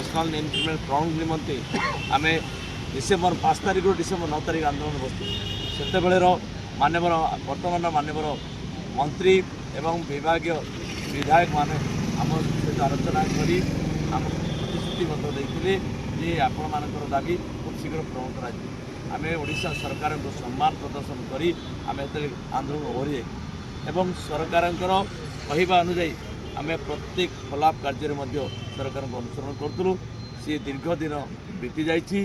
National increment ପ୍ରଣୟ ନିମନ୍ତେ ଆମେ December 5 तारिख डिसेम्बर 9 तारिख आंदोलन बसु से मान्यवर बर्तमान मान्यवर मंत्री एवं विभागीय विधायक माने आम सहित आलोचना करी आम प्रतिश्रुतिबद्ध देते जे आपण मानकर दाबी खूब शीघ्र पूरण कर आम ओडिशा सरकार को सम्मान प्रदर्शन करी आम आंदोलन ओहरी एवं सरकार कहवा अनुजाई आम प्रत्येक खिलाफ कार्य सरकार को अनुसरण करूँ सी दीर्घ दिन बीती जाइए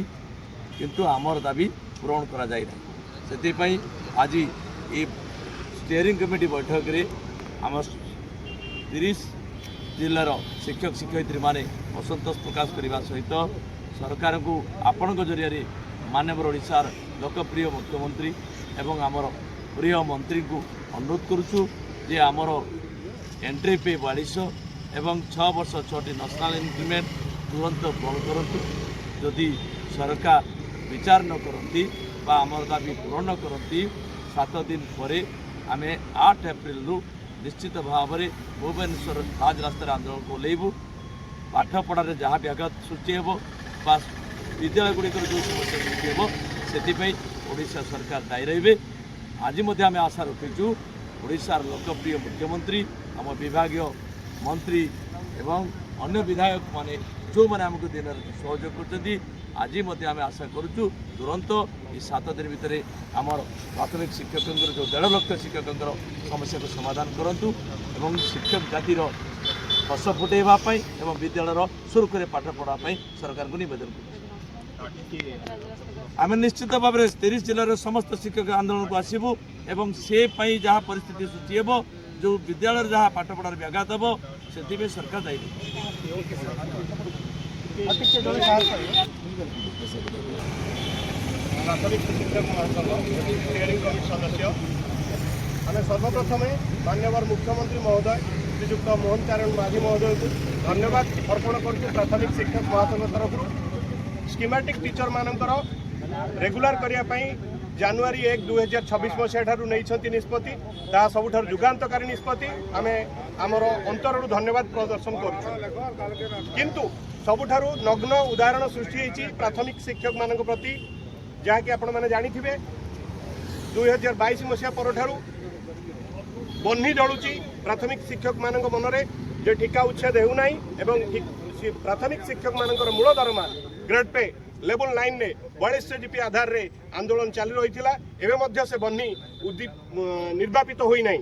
किंतु आमर दाबी पूरण करा जाय ना से आज ये स्टीयरिंग कमिटी बैठक रे आम 30 जिलार शिक्षक शिक्षयित्री माने असंतोष प्रकाश करने सहित सरकार को आपण जरिया मानव ओडिशार लोकप्रिय मुख्यमंत्री एवं आमर प्रिय मंत्री को अनुरोध करुचु जे आमर एंट्री पे 4200 एवं 6 वर्ष 6टी नेशनल इंक्रीमेंट तुरंत बंद करूँ जदि सरकार विचार न करती आमर दाबी पूरण न करती 7 दिन पर आम 8 एप्रिल निश्चित भाव में भुवनेश्वर राजरास्तार आंदोलन को ओल्लू पाठपढ़े जहाँ व्याघात सृष्टि हो विद्यालय गुड़िक जो समस्या सृष्टि हो से ओडिशा सरकार दायी रही आज आम आशा रखीचु ओडिशार लोकप्रिय मुख्यमंत्री आम विभागीय मंत्री एवं अन्य विधायक माने जो मैंने आमको दिन सहयोग कर आज आम आशा करुचु तुरंत ये 7 दिन भितर आमर प्राथमिक शिक्षक जो 1.5 लाख शिक्षक समस्या को समाधान करूँ एवं शिक्षक जातिर हस फुटेवाई एवं विद्यालय सुरखुरे पाठ पढ़ाई सरकार को नवेदन आम निश्चित भाव में 30 जिलार समस्त शिक्षक आंदोलन को आसबू एवं से जहाँ परिस्थिति सृष्टि हो जो विद्यालय जहाँ पाठ पढ़ार व्याघात हम से सरकार दायी प्राथमिक शिक्षक महासंघ स्टीयरिंग कमिटी सदस्य आम सर्वप्रथम मान्यवर मुख्यमंत्री महोदय श्रीजुक्त मोहन चरण माझी महोदय को धन्यवाद अर्पण कर प्राथमिक शिक्षक महासंघ तरफ स्कीमेटिक टीचर मानकर रेगुलर करने जानुआरी 1 2026 मसीहा ठारू नहीं निष्पत्ति ताहा सबुठार जुगान्तकारी निष्पत्ति आम आमर अंतरु धन्यवाद प्रदर्शन करूँ किंतु सबुठारू नग्न उदाहरण सृष्टि होती प्राथमिक शिक्षक मान प्रति जहाँकि आपण मैंने जानिथिबे 2022 मसीहा परठारू बन्ही जलुची प्राथमिक शिक्षक मान मनरे जे ठिका उच्छेद हेउना एवं प्राथमिक शिक्षक मान मूल दरमा ग्रेड पे लेवल 9 ने 42 जीपी आधार रे आंदोलन चालू रही एवं से बन्ही निर्वापित होना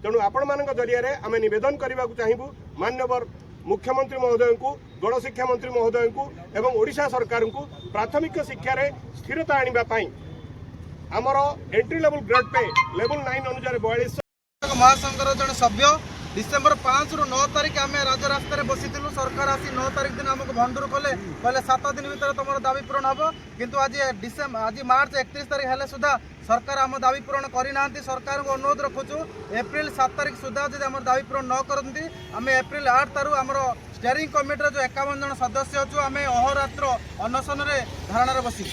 तेणु आपण मान जरिया आम नवेदन करने को चाहबू मान्यवर मुख्यमंत्री महोदय को गणशिक्षा मंत्री महोदय को एवं ओडिशा सरकार को प्राथमिक शिक्षा रे स्थिरता आने आमर entry level grade pay level 9 अनुसार 42 महासंघर जन सभ्य डिसेम्बर 5 रु 9 तारिख आम राजरास्तार बसी सरकार आसी 9 तारिख दिन आमको भंडूर कले कहले 7 दिन भीतर तुम दाबी पूरण हम किंतु आज मार्च 31 तारिख हेले सुधा सरकार आम दाबी पूरण करना सरकार को अनुरोध रखुचु एप्रिल 7 तारिख सुधा जब आम दाबी पूरण न करती आम एप्रिल 8 तारू आम स्टीयरिंग कमिटी जो 51 जन सदस्य अच्छु आम अहोरात्र अनशन धारणा बसी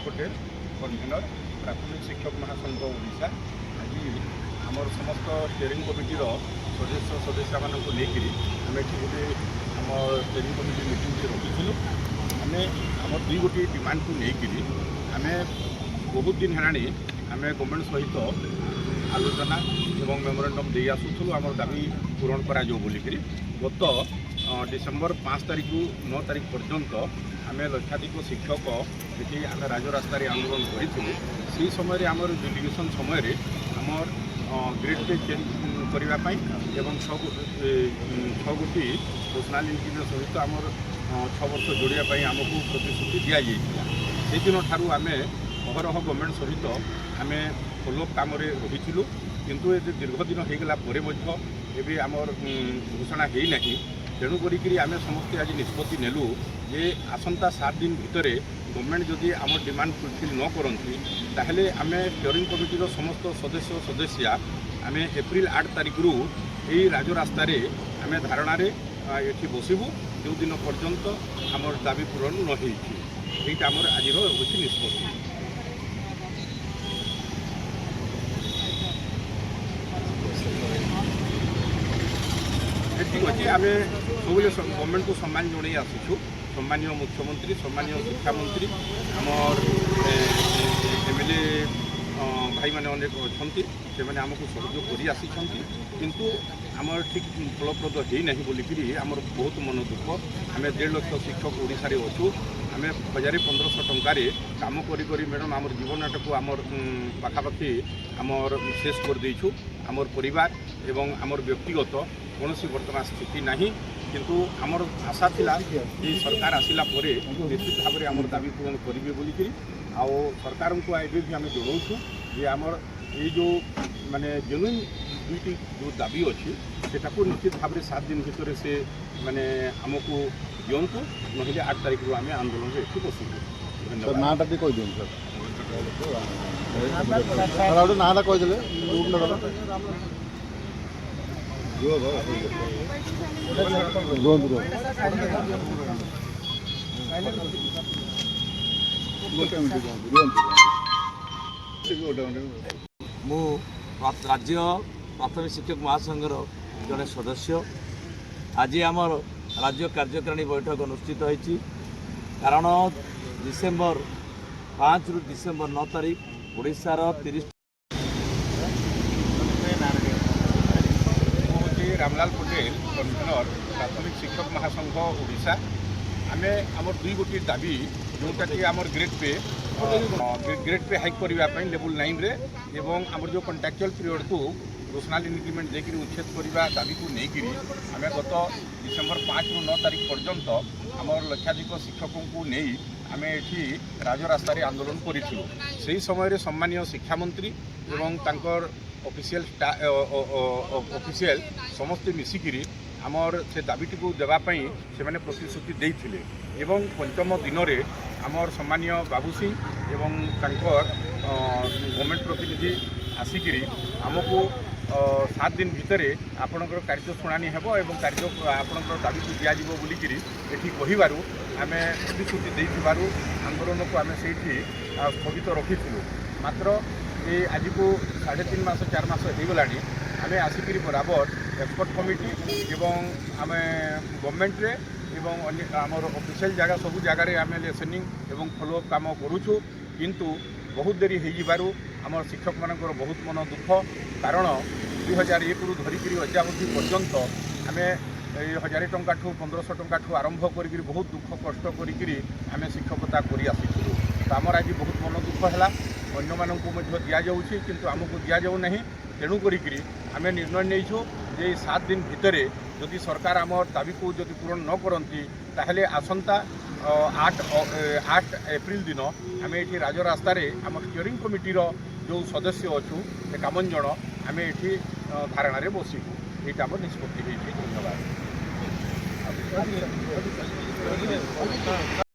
पटेल कन्भेनर प्राथमिक शिक्षक महासंघ ओडिशा आज आमर समस्त स्टीयरिंग कमिटी सदस्य मानक लेकिन आम ये आम स्टीयरिंग कमिटी मीटिंग रखीलु आम आम 2 गोटी डिमांड को लेकिन आम बहुत दिन है आम गवर्नमेंट सहित आलोचना एवं मेमोरेंडम दे आसूँ आम दाबी पूरण करा बोलिकी गत डिसेम्बर 5 तारिख 9 तारिख पर्यंत आम लक्षाधिक शिक्षक ये आम राजरास्तार आंदोलन करूँ से समय आम डिलिगेशन समय आमर ग्रेड पे चेंज करने एवं 6 गोटी नेशनल इंक्रीमेंट सहित आमर 6 वर्ष जोड़ापी आमको प्रतिश्रुति दि जाइए से दिन ठारू आम अहरह गवर्नमेंट सहित आम फॉलोअप कम रहीचु किंतु ये दीर्घ दिन होगला एवं आमर घोषणा होना तेणुक आम समस्ते आज निष्पत्ति नेलु जे आसंता 7 दिन भितर गवर्नमेंट जदि आम डिमांड फुलफिल न करती ताहले आम स्टीयरिंग कमिटीर समस्त सदस्य आम एप्रिल 8 तारिख रु यही राजरास्तार आम धारणा ये बसबू जो दिन पर्यंत आम दाबी पूरण न होईटा आमर आज निष्पत्ति ঠিক ଅଛି ଆମେ ସବୁବେଳେ ଗଭର୍ଣ୍ଣମେଣ୍ଟକୁ ସମ୍ମାନ ଜଣାଇ ଆସୁଛୁ। ସମ୍ମାନୀୟ ମୁଖ୍ୟମନ୍ତ୍ରୀ, ସମ୍ମାନୀୟ ଶିକ୍ଷାମନ୍ତ୍ରୀ, ଆମର MLA ଭାଇମାନେ ଅନେକ ଅଛନ୍ତି, ସେମାନେ ଆମକୁ ସହଯୋଗ କରି ଆସିଛନ୍ତି। କିନ୍ତୁ ଆମର ଠିକ୍ ଫଳପ୍ରଦ ହେଇନାହିଁ ବୋଲିକିରି ଆମର ବହୁତ ମନ ଦୁଃଖ। ଆମେ 1.5 ଲକ୍ଷ ଶିକ୍ଷକ ଓଡ଼ିଶାରେ ଅଛୁ। ଆମେ 1000-1500 ଟଙ୍କାରେ କାମ କରି କରି ମ୍ୟାଡ଼ାମ୍ ଆମର ଜୀବନଟାକୁ ଆମର ପାଖାପାଖି ଆମର ଶେଷ କରିଦେଇଛୁ। ଆମର ପରିବାର ଏବଂ ଆମର ବ୍ୟକ୍ତିଗତ କୌଣସି ବର୍ତ୍ତମାନ ସ୍ଥିତି ନାହିଁ। କିନ୍ତୁ ଆମର ଆଶା ଥିଲା ଯେ ସରକାର ଆସିଲା ପରେ ନିଶ୍ଚିତ ଭାବରେ ଆମର ଦାବି ପୂରଣ କରିବେ ବୋଲିକିରି। ଆଉ ସରକାରଙ୍କୁ ଏବେ ବି ଆମେ ଜଣାଉଛୁ ଯେ ଆମର ଏଇ ଯେଉଁ ମାନେ ଜେନୁଇନ୍ ଦୁଇଟି ଯେଉଁ ଦାବି ଅଛି ସେଟାକୁ ନିଶ୍ଚିତ ଭାବରେ 7 ଦିନ ଭିତରେ ସେ ମାନେ ଆମକୁ ଦିଅନ୍ତୁ, ନହେଲେ 8 ତାରିଖରୁ ଆମେ ଆନ୍ଦୋଳନରେ ଏଠି ବସିବୁ। ଧନ୍ୟବାଦ। ନାଁଟା ଟିକେ କହିଦିଅନ୍ତୁ ସାର୍। ଗୋଟେ ନାଁଟା କହିଦେଲେ ମୁଁ ରାଜ୍ୟ ପ୍ରାଥମିକ ଶିକ୍ଷକ ମହାସଂଘର ଜଣେ ସଦସ୍ୟ। ଆଜି ଆମର ରାଜ୍ୟ କାର୍ଯ୍ୟକାରିଣୀ ବୈଠକ ଅନୁଷ୍ଠିତ ହୋଇଛି। କାରଣ ଡିସେମ୍ବର 5ରୁ ଡିସେମ୍ବର 9 ତାରିଖ ଓଡ଼ିଶାର 30 रामलाल पटेल कन्भेनर प्राथमिक शिक्षक महासंघ ओडिशा। आमे आमर 2 गोटी दाबी जोटा कि आमर ग्रेड पे हाइक करने लेवल 9 रे एवं आमर जो कंट्राक्चुअल पीरियड को रोशनाल इंक्रीमेंट देकर उच्छेद करने दाबी को लेकर आम गत डिसेम्बर 5 ରୁ 9 तारीख पर्यंत आमर लक्षाधिक शिक्षकों को नहीं आम ये राजरास्त आंदोलन करूँ। से समय सम्मानीय शिक्षामंत्री एवं तांकर ऑफिशियल समस्ते मिसिकी आमर से दाबीटी को देवाई से मैंने प्रतिश्रुति देते एवं पंचम दिन में आमर सम्मानीय बाबू सिंह एवं तांकर गवर्नमेंट प्रतिनिधि आसिकी आमको 7 दिन भितर आपणकर कार्य शुणाणी हेब एवं कार्य आपणकर दाबी को दिज्व बोलिकी एटी कहबारू आम प्रतिश्रुति देथिबारू आंदोलन को आम से स्थगित रखीलु। मात्र ये आज को 3.5 मास 4 मास हो गला आम आसिकी बराबर एक्सपर्ट कमिटी एवं आम गवर्नमेंट रे एवं आमर ऑफिशियल जगह सब जगार आम लिसनिंग एवं फॉलोअप काम करूँ। किंतु बहुत देरी हो आमर शिक्षक मानकर बहुत मन दुख। कारण 2001 ରୁ धरिकी अद्यावधि पर्यंत आम 1000 टंका 1500 टंका आरंभ कर बहुत दुख कष्ट करी आम शिक्षकता कर आसीलु। तो आमर आज बहुत मन दुख है अन्य मानक दि जाऊँगी किंतु आमको दि जाऊ ना। तेणु करी आम निर्णय नहीं जे 7 दिन भितर जदि सरकार आमर दाबी को जदि पूरण न करती ताहले आसंता 8 एप्रिल दिन आम ये राजरास्त आम स्टीयरिंग कमिटीर जो सदस्य अच्छू 51 जन आम ये धारणा बसबू। यहाँ आम निष्पत्ति। धन्यवाद।